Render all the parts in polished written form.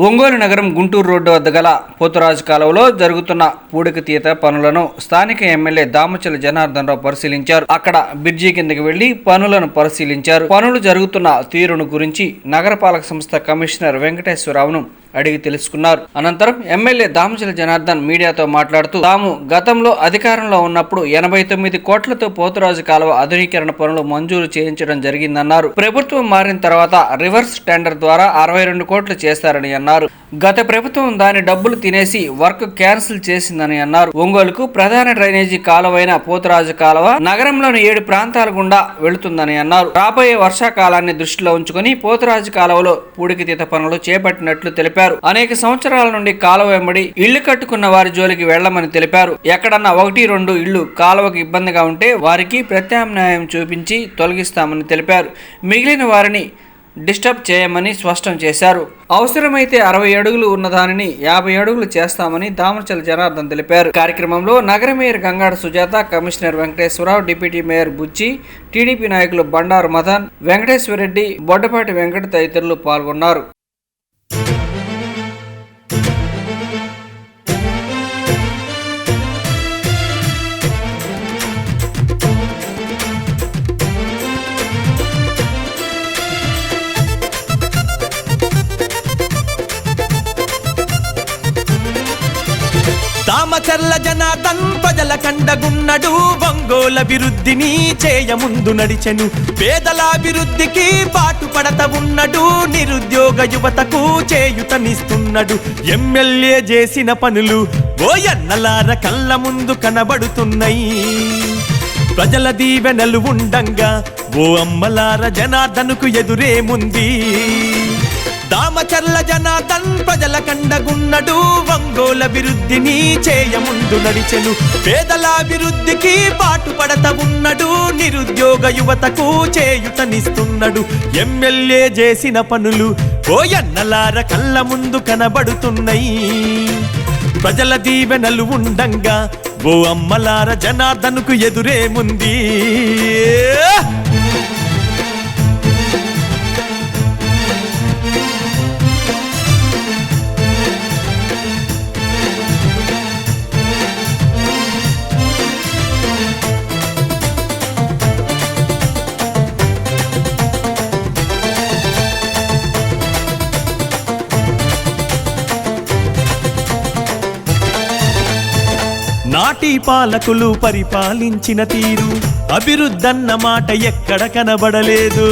ఒంగోలు నగరం గుంటూరు రోడ్డు వద్ద గల పోతురాజు కాలువలో జరుగుతున్న పూడికతీత పనులను స్థానిక ఎమ్మెల్యే దామచల జనార్దన్ రావు పరిశీలించారు. అక్కడ బ్రిడ్జి కిందకి వెళ్లి పనులను పరిశీలించారు. పనులు జరుగుతున్న తీరును గురించి నగరపాలక సంస్థ కమిషనర్ వెంకటేశ్వరరావును అడిగి తెలుసుకున్నారు. అనంతరం ఎమ్మెల్యే దామచల జనార్దన్ మీడియాతో మాట్లాడుతూ తాము గతంలో అధికారంలో ఉన్నప్పుడు 89 కోట్లతో పోతురాజు కాలువ ఆధునీకరణ పనులు మంజూరు చేయించడం జరిగిందన్నారు. ప్రభుత్వం మారిన తర్వాత రివర్స్ టెండర్ ద్వారా 62 కోట్లు చేస్తారని అన్నారు. గత ప్రభుత్వం దాని డబ్బులు తినేసి వర్క్ క్యాన్సిల్ చేసిందని అన్నారు. ఒంగోలుకు ప్రధాన డ్రైనేజీ కాలువైన పోతురాజు కాలువ నగరంలోని 7 ప్రాంతాల గుండా వెళుతుందని అన్నారు. రాబోయే వర్షాకాలాన్ని దృష్టిలో ఉంచుకుని పోతురాజు కాలువలో పూడికతీత పనులు చేపట్టినట్లు తెలిపారు. అనేక సంవత్సరాల నుండి కాలువ వెంబడి ఇళ్లు కట్టుకున్న వారి జోలికి వెళ్లమని తెలిపారు. ఎక్కడన్నా 1-2 ఇళ్లు కాలువకు ఇబ్బందిగా ఉంటే వారికి ప్రత్యామ్నాయం చూపించి తొలగిస్తామని తెలిపారు. మిగిలిన వారిని డిస్టర్బ్ చేయమని స్పష్టం చేశారు. అవసరమైతే 60 అడుగులు ఉన్నదానిని 50 అడుగులు చేస్తామని దామచల జనార్దన్ తెలిపారు. కార్యక్రమంలో నగర mayor Gangada Sujatha, commissioner Venkateswara Rao, deputy mayor Buchi, TDP నాయకులు బండారు మదన్, వెంకటేశ్వరరెడ్డి, బొడ్డపాటి వెంకట తదితరులు పాల్గొన్నారు. దామచర్ల జనార్దన్ ప్రజల కండగున్నడు, ఒంగోలు అభివృద్ధిని చేయముందు నడిచెను. పేదలాభివృద్ధికి పాటుపడత ఉన్నడు, నిరుద్యోగ యువతకు చేయుతనిస్తున్నాడు. ఎమ్మెల్యే చేసిన పనులు ఓయన్నలార కళ్ళ ముందు కనబడుతున్నాయి. ప్రజల దీవెనలు ఉండంగా ఓ అమ్మలార జనార్దనుకు ఎదురేముంది. దామచర్ల జనార్దన్ ప్రజల కండగున్నడు, ఒంగోలు అభివృద్ధిని చేయముందు నడిచెను. పేదలాభివృద్ధికి పాటుపడత ఉన్నడు, నిరుద్యోగ యువతకు చేయుతనిస్తున్నాడు. ఎమ్మెల్యే చేసిన పనులు ఓయన్నలార కళ్ళ ముందు కనబడుతున్నాయి. ప్రజల దీవెనలు ఉండంగా ఓ అమ్మలార జనార్దనుకు ఎదురేముంది. నాటి పాలకులు పరిపాలించిన తీరు అభివృద్ధన్న మాట ఎక్కడ కనబడలేదు.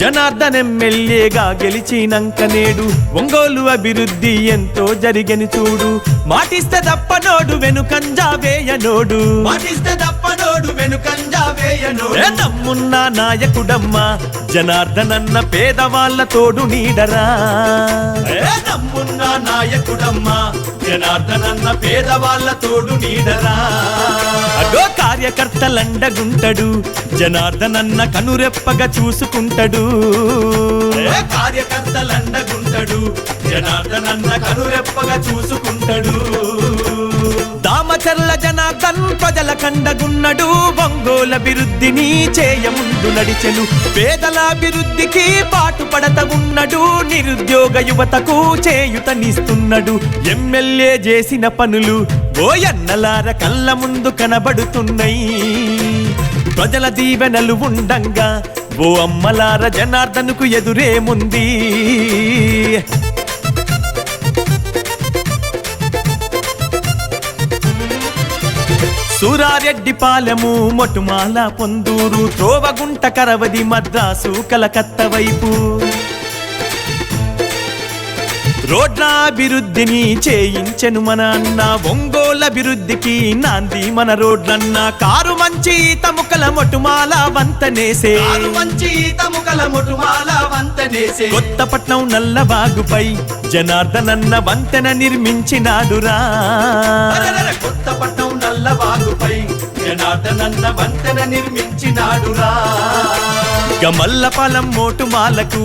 జనార్దన్ ఎమ్మెల్యేగా గెలిచినంక నేడు ఒంగోలు అభివృద్ధి ఎంతో జరిగని చూడు. మాటిస్తే తప్పనోడు వెనుకంజా వేయనోడు, మాటిస్తే తప్పనోడు వెనుకంజా వేయనోడు. నమ్మున్న నాయకుడమ్మా జనార్దన్ అన్న పేదవాళ్ళ తోడు నీడరా. నమ్మున్న నాయకుడమ్మా జనార్దన్ అన్న పేదవాళ్ళ తోడు నీడరా. అగో కార్యకర్తలండగుంటడు, జనార్దన్ అన్న కనురెప్పగా చూసుకుంటాడు. కార్యకర్తలండగుంటడు, జనార్దన్ అన్న కనురెప్పగా చూసుకుంటాడు. దామచర్ల జనార్దన్ ప్రజల కండగున్నడు, ఒంగోలు అభివృద్ధిని చేయముందు నడిచెను. పేదలాభివృద్ధికి పాటుపడత ఉన్నడు, నిరుద్యోగ యువతకు చేయుతనిస్తున్నాడు. ఎమ్మెల్యే చేసిన పనులు ఓయన్నలార కళ్ళ ముందు కనబడుతున్నాయి. ప్రజల దీవెనలు ఉండంగా ఓ అమ్మలార జనార్దనుకు ఎదురేముంది. సూరారెడ్డిపాలెము, మొటుమాల, పొందూరు, త్రోవగుంట, కరవది, మద్రాసు, కలకత్తా వైపు రోడ్ల అభివృద్ధిని చేయించెను మన అన్న. ఒంగోలు అభివృద్ధికి నాంది మన రోడ్లన్న. కారు మంచి తముకల మొటుమాల వంతనేసే, కొత్తపట్నం నల్లబాగుపై జనార్దన్ అన్న వంతెన నిర్మించినాడురా. కొత్తపట్నం నల్లబాగుపై జనార్దన్ అన్న వంతెన నిర్మించినాడురా. గమల్లపాలెం మోటుమాలకు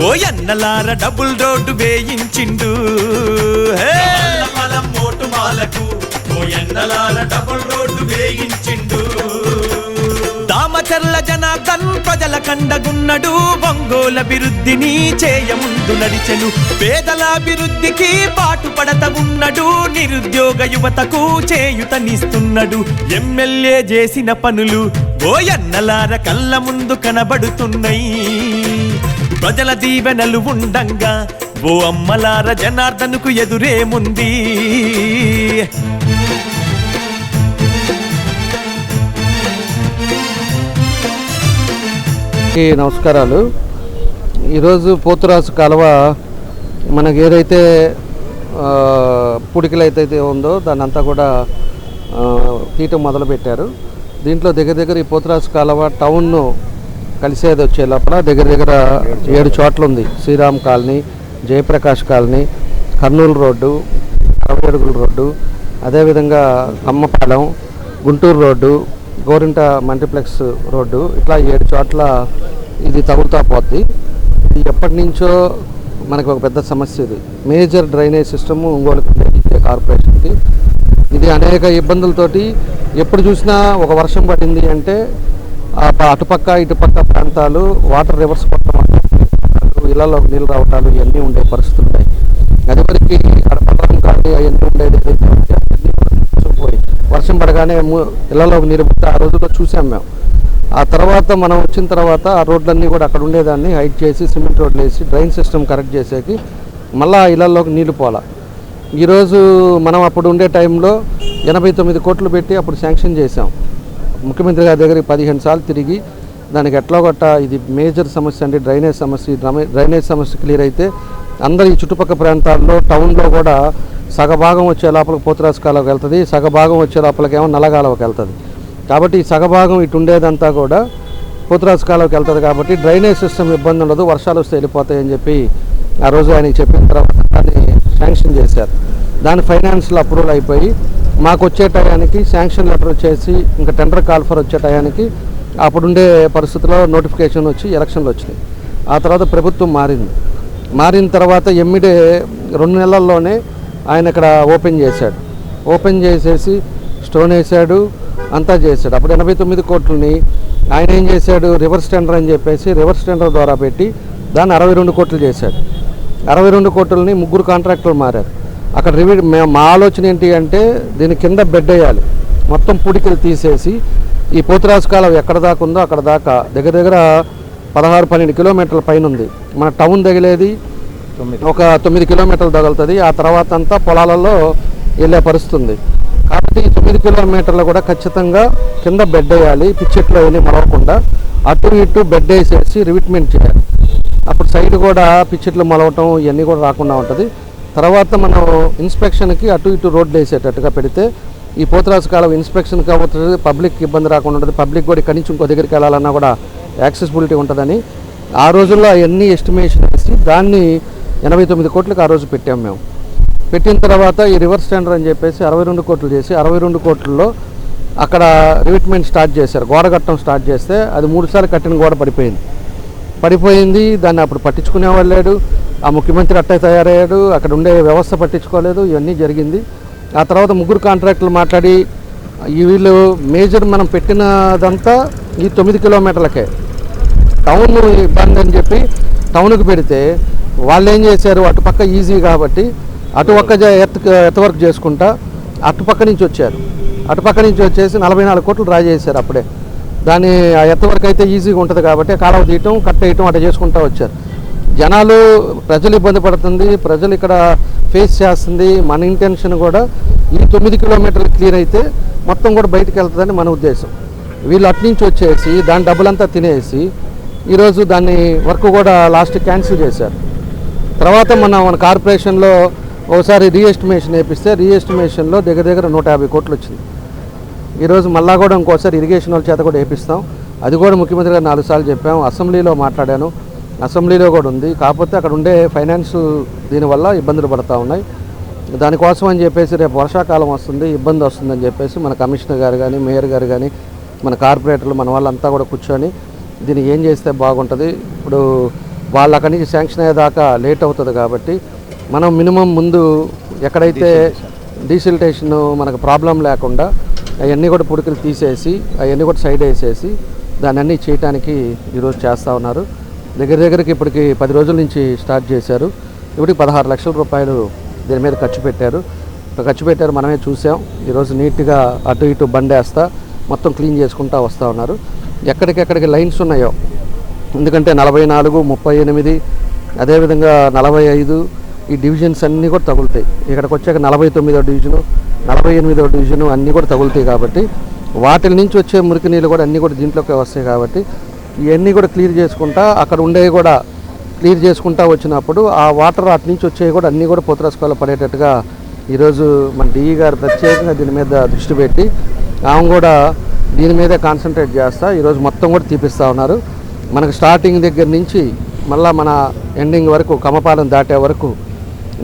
ఓయన్నలార డబుల్ రోడ్డు వేయించిండు. గమల్లపాలెం మోటుమాలకు ఓయన్నలార డబుల్ రోడ్డు వేయించిండు. దామచర్ల జన జనార్దన్ ప్రజల కండగున్నడు, ఒంగోలభివృద్ధిని చేయముందు నడిచెను. పేదలాభివృద్ధికి పాటుపడత ఉన్నడు, నిరుద్యోగ యువతకు చేయుతనిస్తున్నాడు. ఎమ్మెల్యే చేసిన పనులు ఓయన్నలార కళ్ళ ముందు కనబడుతున్నాయి. ప్రజల దీవెనలు ఉండంగా ఓ అమ్మలార జనార్దన్కు ఎదురేముంది. నమస్కారాలు. ఈరోజు పోతురాజు కాలువ మనకి ఏదైతే పుడికలు అయితే ఉందో దాన్ని అంతా కూడా తీయటం మొదలుపెట్టారు. దీంట్లో దగ్గర ఈ పోతురాజు కాలువ టౌన్ను కలిసేది వచ్చే లోపల దగ్గర 7 చోట్ల ఉంది. Sriram colony, Jayaprakash colony, Kurnool road, 60 అడుగుల రోడ్డు, అదేవిధంగా Ammapalem, Guntur road, Gorinta multiplex road, ఇట్లా 7 చోట్ల ఇది తగులుతా పోద్ది. ఇది ఎప్పటి నుంచో మనకు ఒక పెద్ద సమస్య. ఇది మేజర్ డ్రైనేజ్ సిస్టమ్ ఒంగోలు కార్పొరేషన్కి. ఇది అనేక ఇబ్బందులతోటి ఎప్పుడు చూసినా ఒక వర్షం పడింది అంటే అటుపక్క ఇటుపక్క ప్రాంతాలు వాటర్ రివర్స్ కొట్టడం, ఇళ్లలో నీళ్ళు రావటాలు ఇవన్నీ ఉండే పరిస్థితులు ఉన్నాయి. అదివరకు అడపడం కానీ అవన్నీ ఉండేది పోయి వర్షం పడగానే ఇళ్లలో నీరు ఆ రోజుల్లో చూసాం మేము. ఆ తర్వాత మనం వచ్చిన తర్వాత ఆ రోడ్లన్నీ కూడా అక్కడ ఉండేదాన్ని హైట్ చేసి సిమెంట్ రోడ్లు వేసి డ్రైన్ సిస్టమ్ కరెక్ట్ చేసేకి మళ్ళీ ఇళ్లలోకి నీళ్ళు పోలా. ఈరోజు మనం అప్పుడు ఉండే టైంలో 89 కోట్లు పెట్టి అప్పుడు శాంక్షన్ చేసాం. ముఖ్యమంత్రి గారి దగ్గరికి 15 సార్లు తిరిగి దానికి ఎట్లా గొట్ట ఇది మేజర్ సమస్య అంటే డ్రైనేజ్ సమస్య. డ్రైనేజ్ సమస్య క్లియర్ అయితే అందరు ఈ చుట్టుపక్కల ప్రాంతాల్లో టౌన్లో కూడా సగభాగం వచ్చే లోపలికి పోతురాజు కాలువకి వెళ్తుంది, సగభాగం వచ్చే లోపలికేమో నల్లగాలువకి వెళ్తుంది. కాబట్టి ఈ సగభాగం ఇటు ఉండేదంతా కూడా పోతురాజు కాలువకి వెళ్తుంది. కాబట్టి డ్రైనేజ్ సిస్టమ్ ఇబ్బంది ఉండదు, వర్షాలు వస్తే వెళ్ళిపోతాయని చెప్పి ఆ రోజు ఆయనకి చెప్పిన తర్వాత దాన్ని శాంక్షన్ చేశారు. దాని ఫైనాన్షియల్ అప్రూవల్ అయిపోయి మాకు వచ్చే టయానికి శాంక్షన్ లెటర్ వచ్చేసి ఇంకా టెండర్ కాల్ఫర్ వచ్చే టయానికి అప్పుడుండే పరిస్థితుల్లో నోటిఫికేషన్ వచ్చి ఎలక్షన్లు వచ్చినాయి. ఆ తర్వాత ప్రభుత్వం మారిన తర్వాత ఎమ్మిడే 2 నెలల్లోనే ఆయన ఇక్కడ ఓపెన్ చేశాడు. ఓపెన్ చేసేసి స్టోన్ వేసాడు, అంతా చేశాడు. అప్పుడు 89 కోట్లని ఆయన ఏం చేశాడు, రివర్స్ టెండర్ అని చెప్పేసి రివర్స్ టెండర్ ద్వారా పెట్టి దాన్ని 62 కోట్లు చేశాడు. 62 కోట్లని 3 కాంట్రాక్టర్లు మారారు. అక్కడ మా ఆలోచన ఏంటి అంటే దీని కింద బెడ్ వేయాలి, మొత్తం పుడికలు తీసేసి ఈ పోతురాజు కాలువ ఎక్కడ దాకా ఉందో అక్కడ దాకా దగ్గర 16-12 కిలోమీటర్ల పైన ఉంది. మన టౌన్ తగిలేది ఒక 9 కిలోమీటర్లు తగులుతుంది. ఆ తర్వాత అంతా పొలాలలో వెళ్ళే పరిస్థితుంది. కాబట్టి 9 కిలోమీటర్లు కూడా ఖచ్చితంగా కింద బెడ్ వేయాలి, పిచ్చెట్లో వెళ్ళి మలవకుండా అటు ఇటు బెడ్ వేసేసి రివిట్మెంట్ చేయాలి. అప్పుడు సైడ్ కూడా పిచ్చెట్లు మలవటం ఇవన్నీ కూడా రాకుండా ఉంటుంది. తర్వాత మనం ఇన్స్పెక్షన్కి అటు ఇటు రోడ్లు వేసేటట్టుగా పెడితే ఈ పోతురాజు కాలువ ఇన్స్పెక్షన్కి అవుతుంది, పబ్లిక్ ఇబ్బంది రాకుండా ఉంటుంది. పబ్లిక్ కూడా ఇక్కడి నుంచి ఇంకో దగ్గరికి వెళ్ళాలన్నా కూడా యాక్సెసిబిలిటీ ఉంటుందని ఆ రోజుల్లో అవన్నీ ఎస్టిమేషన్ వేసి దాన్ని 89 కోట్లకు ఆ రోజు పెట్టాము మేము. పెట్టిన తర్వాత ఈ రివర్స్ టెండర్ అని చెప్పేసి 62 కోట్లు చేసి 62 కోట్లలో అక్కడ రివిట్మెంట్ స్టార్ట్ చేశారు. గోడ కట్టడం స్టార్ట్ చేస్తే అది 3 సార్లు కట్టిన గోడ పడిపోయింది. దాన్ని అప్పుడు పట్టించుకునేవాళ్ళు లేడు. ఆ ముఖ్యమంత్రి అట్టే తయారయ్యాడు, అక్కడ ఉండే వ్యవస్థ పట్టించుకోలేదు, ఇవన్నీ జరిగింది. ఆ తర్వాత 3 కాంట్రాక్టులు మాట్లాడి వీళ్ళు మేజర్ మనం పెట్టినదంతా ఈ 9 కిలోమీటర్లకే టౌన్ ఇబ్బంది అని చెప్పి టౌన్కి పెడితే వాళ్ళు ఏం చేశారు, అటుపక్క ఈజీ కాబట్టి అటుపక్క ఎర్త్ వర్క్ చేసుకుంటా అటుపక్క నుంచి వచ్చారు. అటుపక్క నుంచి వచ్చేసి 44 కోట్లు డ్రా చేశారు అప్పుడే. దాని ఆ ఎర్త్ వర్క్ అయితే ఈజీగా ఉంటుంది కాబట్టి కాలువ తీయటం కట్టేయటం అట్లా చేసుకుంటూ వచ్చారు. ప్రజలు ఇబ్బంది పడుతుంది, ప్రజలు ఇక్కడ ఫేస్ చేస్తుంది. మన ఇంటెన్షన్ కూడా ఈ 9 కిలోమీటర్లు క్లియర్ అయితే మొత్తం కూడా బయటకు వెళ్తుందని మన ఉద్దేశం. వీళ్ళు అట్నుంచి వచ్చేసి దాని డబ్బులంతా తినేసి ఈరోజు దాన్ని వర్క్ కూడా లాస్ట్ క్యాన్సిల్ చేశారు. తర్వాత మన కార్పొరేషన్లో ఒకసారి రీఎస్టిమేషన్ వేపిస్తే రీఎస్టిమేషన్లో దగ్గర 150 కోట్లు వచ్చింది. ఈరోజు మళ్ళా కూడా ఇంకోసారి ఇరిగేషన్ వాళ్ళ చేత కూడా వేపిస్తాం. అది కూడా ముఖ్యమంత్రి గారు 4 సార్లు చెప్పాము, అసెంబ్లీలో మాట్లాడాను, అసెంబ్లీలో కూడా ఉంది. కాకపోతే అక్కడ ఉండే ఫైనాన్షియల్ దీనివల్ల ఇబ్బందులు పడుతూ ఉన్నాయి. దానికోసం అని చెప్పేసి రేపు వర్షాకాలం వస్తుంది, ఇబ్బంది వస్తుందని చెప్పేసి మన కమిషనర్ గారు కానీ మేయర్ గారు కానీ మన కార్పొరేటర్లు మన వాళ్ళంతా కూడా కూర్చొని దీన్ని ఏం చేస్తే బాగుంటుంది. ఇప్పుడు వాళ్ళు అక్కడి నుంచి శాంక్షన్ అయ్యేదాకా లేట్ అవుతుంది కాబట్టి మనం మినిమం ముందు ఎక్కడైతే డీసిల్టేషన్ మనకు ప్రాబ్లం లేకుండా అవన్నీ కూడా పుడికలు తీసేసి అవన్నీ కూడా సైడ్ వేసేసి దాన్ని అన్నీ చేయడానికి ఈరోజు చేస్తూ ఉన్నారు. దగ్గరికి ఇప్పటికి 10 రోజుల నుంచి స్టార్ట్ చేశారు. ఇప్పటికి 16 లక్షల రూపాయలు దీని మీద ఖర్చు పెట్టారు. మనమే చూసాం. ఈరోజు నీట్గా అటు ఇటు బండేస్తా మొత్తం క్లీన్ చేసుకుంటూ వస్తూ ఉన్నారు. ఎక్కడికెక్కడికి లైన్స్ ఉన్నాయో, ఎందుకంటే 44, 38, అదేవిధంగా 45 ఈ డివిజన్స్ అన్నీ కూడా తగులుతాయి. ఇక్కడికి వచ్చాక 49వ డివిజను, 48వ డివిజను అన్నీ కూడా తగులుతాయి. కాబట్టి వాటి నుంచి వచ్చే మురికి నీళ్ళు కూడా అన్నీ కూడా దీంట్లోకి వస్తాయి. కాబట్టి ఇవన్నీ కూడా క్లియర్ చేసుకుంటా, అక్కడ ఉండేవి కూడా క్లియర్ చేసుకుంటా వచ్చినప్పుడు ఆ వాటర్ అటు నుంచి వచ్చేవి కూడా అన్నీ కూడా పోతురాజుకాలలో పడేటట్టుగా ఈరోజు మన డిఈ గారు ప్రత్యేకంగా దీని మీద దృష్టి పెట్టి ఆమె కూడా దీని మీదే కాన్సన్ట్రేట్ చేస్తా ఈరోజు మొత్తం కూడా తీపిస్తూ ఉన్నారు. మనకు స్టార్టింగ్ దగ్గర నుంచి మళ్ళీ మన ఎండింగ్ వరకు కమపాలెం దాటే వరకు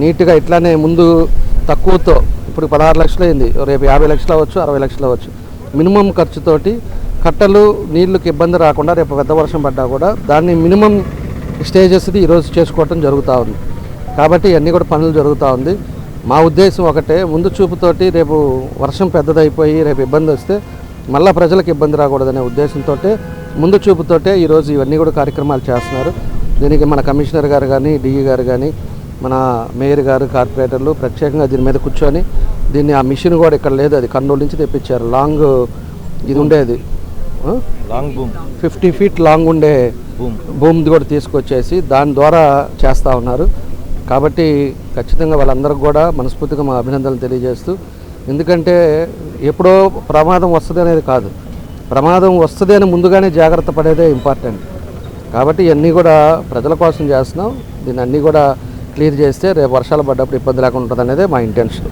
నీట్గా ఇట్లానే ముందు తక్కువతో ఇప్పుడు 16 లక్షలు అయింది, రేపు 50 లక్షలు అవ్వచ్చు, 60 లక్షలు అవ్వచ్చు. మినిమం ఖర్చుతోటి కట్టలు నీళ్ళకి ఇబ్బంది రాకుండా రేపు పెద్ద వర్షం పడ్డా కూడా దాన్ని మినిమం స్టేజెస్ది ఈరోజు చేసుకోవటం జరుగుతూ ఉంది. కాబట్టి ఇవన్నీ కూడా పనులు జరుగుతూ ఉంది. మా ఉద్దేశం ఒకటే, ముందు చూపుతోటి రేపు వర్షం పెద్దదైపోయి రేపు ఇబ్బంది వస్తే మళ్ళీ ప్రజలకు ఇబ్బంది రాకూడదనే ఉద్దేశంతో ముందు చూపుతోటే ఈరోజు ఇవన్నీ కూడా కార్యక్రమాలు చేస్తున్నారు. దీనికి మన కమిషనర్ గారు కానీ, డిఈ గారు కానీ, మన మేయర్ గారు, కార్పొరేటర్లు ప్రత్యేకంగా దీని మీద కూర్చొని దీన్ని ఆ మిషన్ కూడా ఇక్కడ లేదు, అది కర్నూలు నుంచి తెప్పించారు. లాంగ్ ఇది ఉండేది, లాంగ్ బూమ్ 50 ఫీట్ లాంగ్ ఉండే భూమిది కూడా తీసుకొచ్చేసి దాని ద్వారా చేస్తూ ఉన్నారు. కాబట్టి ఖచ్చితంగా వాళ్ళందరికీ కూడా మనస్ఫూర్తిగా మా అభినందనలు తెలియజేస్తూ, ఎందుకంటే ఎప్పుడో ప్రమాదం వస్తుంది అనేది కాదు, ప్రమాదం వస్తుంది అని ముందుగానే జాగ్రత్త పడేదే ఇంపార్టెంట్. కాబట్టి ఇవన్నీ కూడా ప్రజల కోసం చేస్తున్నాం. దీన్ని అన్నీ కూడా క్లియర్ చేస్తే రేపు వర్షాలు పడ్డప్పుడు ఇబ్బంది లేకుండా ఉంటుంది అనేదే మా ఇంటెన్షన్.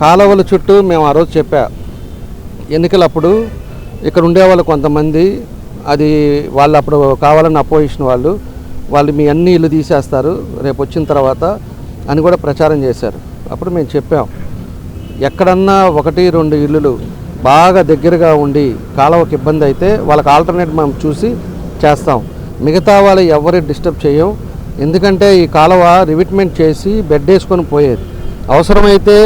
కాలువల చుట్టూ మేము ఆ రోజు చెప్పా, ఎన్నికలప్పుడు ఇక్కడ ఉండేవాళ్ళు కొంతమంది అది వాళ్ళు అప్పుడు కావాలని అపోజిషన్ వాళ్ళు మీ అన్ని ఇల్లు తీసేస్తారు రేపు వచ్చిన తర్వాత అని కూడా ప్రచారం చేశారు. అప్పుడు మేము చెప్పాం, ఎక్కడన్నా 1-2 ఇల్లులు బాగా దగ్గరగా ఉండి కాలువకి ఇబ్బంది అయితే వాళ్ళకి ఆల్టర్నేట్ మనం చూసి చేస్తాం. మిగతా వాళ్ళు ఎవరి డిస్టర్బ్ చేయం. ఎందుకంటే ఈ కాలువ రివిట్మెంట్ చేసి బెడ్ వేసుకొని పోయేది. అవసరమైతే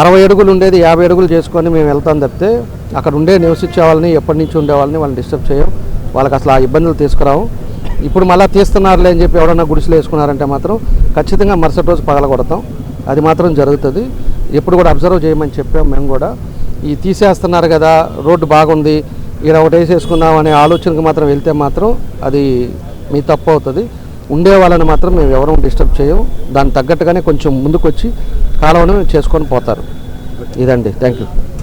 60 అడుగులు ఉండేది 50 అడుగులు చేసుకొని మేము వెళ్తాం తప్పితే అక్కడ ఉండే నివసించే వాళ్ళని, ఎప్పటి నుంచి ఉండే వాళ్ళని డిస్టర్బ్ చేయం. వాళ్ళకి అసలు ఆ ఇబ్బందులు తీసుకురావు. ఇప్పుడు మళ్ళీ తీస్తున్నారులే అని చెప్పి ఎవడన్నా గుడిసెలు వేసుకున్నారంటే మాత్రం ఖచ్చితంగా మరుసటి రోజు పగలగొడతాం. అది మాత్రం జరుగుతుంది. ఎప్పుడు కూడా అబ్జర్వ్ చేయమని చెప్పాం. మేము కూడా ఈ తీసేస్తున్నారు కదా, రోడ్డు బాగుంది, ఇలా ఒకటి వేసేసుకుందాం అనే ఆలోచనకు మాత్రం వెళ్తే మాత్రం అది మీ తప్పు అవుతుంది. ఉండే వాళ్ళని మాత్రం మేము ఎవరూ డిస్టర్బ్ చేయం. దానికి తగ్గట్టుగానే కొంచెం ముందుకు వచ్చి కాలువను చేసుకొని పోతారు. ఇదండి. Thank you.